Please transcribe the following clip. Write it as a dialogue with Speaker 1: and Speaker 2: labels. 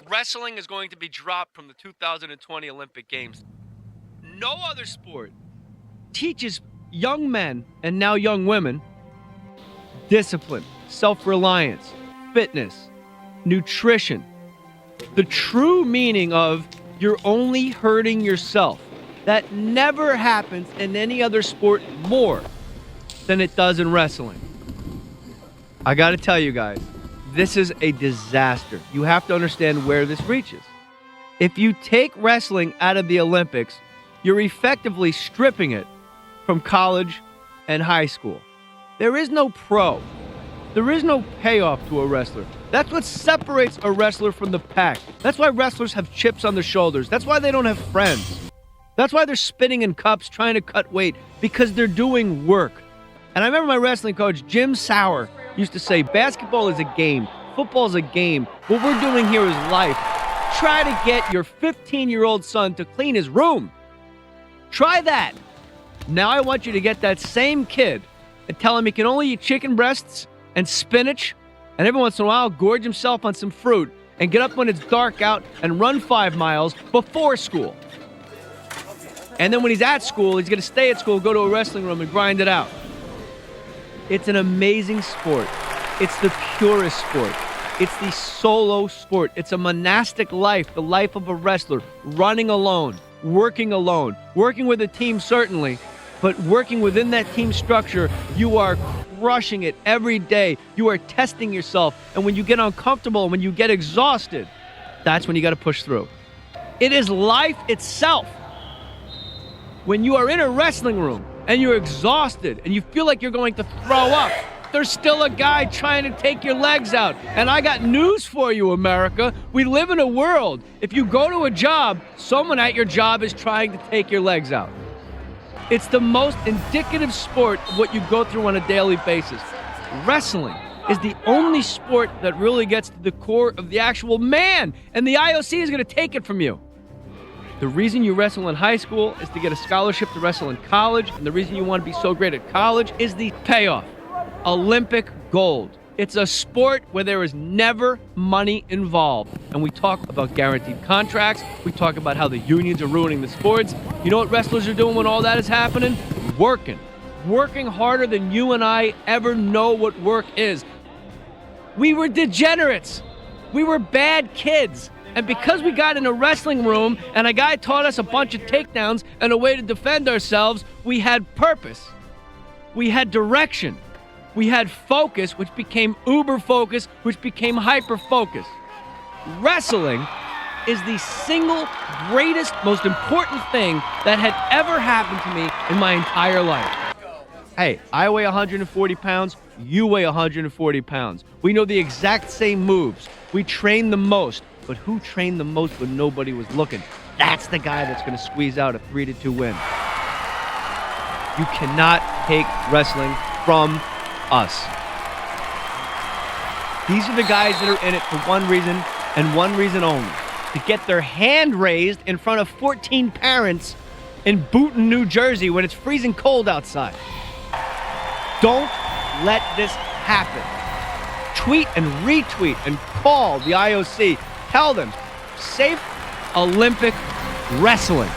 Speaker 1: Wrestling is going to be dropped from the 2020 Olympic Games. No other sport teaches young men and now young women discipline, self-reliance, fitness, nutrition, the true meaning of you're only hurting yourself. That never happens in any other sport more than it does in wrestling. I got to tell you guys, this is a disaster. You have to understand where this reaches. If you take wrestling out of the Olympics, you're effectively stripping it from college and high school. There is no pro. There is no payoff to a wrestler. That's what separates a wrestler from the pack. That's why wrestlers have chips on their shoulders. That's why they don't have friends. That's why they're spitting in cups trying to cut weight, because they're doing work. And I remember my wrestling coach, Jim Sauer, used to say, basketball is a game. Football is a game. What we're doing here is life. Try to get your 15-year-old son to clean his room. Try that. Now I want you to get that same kid and tell him he can only eat chicken breasts and spinach and every once in a while gorge himself on some fruit and get up when it's dark out and run 5 miles before school. And then when he's at school, he's going to stay at school, go to a wrestling room and grind it out. It's an amazing sport. It's the purest sport. It's the solo sport. It's a monastic life, the life of a wrestler, running alone, working with a team certainly, but working within that team structure, you are crushing it every day. You are testing yourself. And when you get uncomfortable, when you get exhausted, that's when you got to push through. It is life itself. When you are in a wrestling room and you're exhausted and you feel like you're going to throw up, there's still a guy trying to take your legs out. And I got news for you, America. We live in a world. If you go to a job, someone at your job is trying to take your legs out. It's the most indicative sport of what you go through on a daily basis. Wrestling is the only sport that really gets to the core of the actual man, and the IOC is going to take it from you. The reason you wrestle in high school is to get a scholarship to wrestle in college, and the reason you want to be so great at college is the payoff. Olympic gold. It's a sport where there is never money involved. And we talk about guaranteed contracts. We talk about how the unions are ruining the sports. You know what wrestlers are doing when all that is happening? Working. Working harder than you and I ever know what work is. We were degenerates. We were bad kids. And because we got in a wrestling room and a guy taught us a bunch of takedowns and a way to defend ourselves, we had purpose. We had direction. We had focus, which became uber focus, which became hyper focus. Wrestling is the single greatest, most important thing that had ever happened to me in my entire life. Hey, I weigh 140 pounds. You weigh 140 pounds. We know the exact same moves. We train the most. But who trained the most when nobody was looking? That's the guy that's going to squeeze out a 3-2 win. You cannot take wrestling from us. These are the guys that are in it for one reason and one reason only: to get their hand raised in front of 14 parents in Boonton, New Jersey when it's freezing cold outside. Don't let this happen. Tweet and retweet and call the IOC. Tell them, safe Olympic wrestling.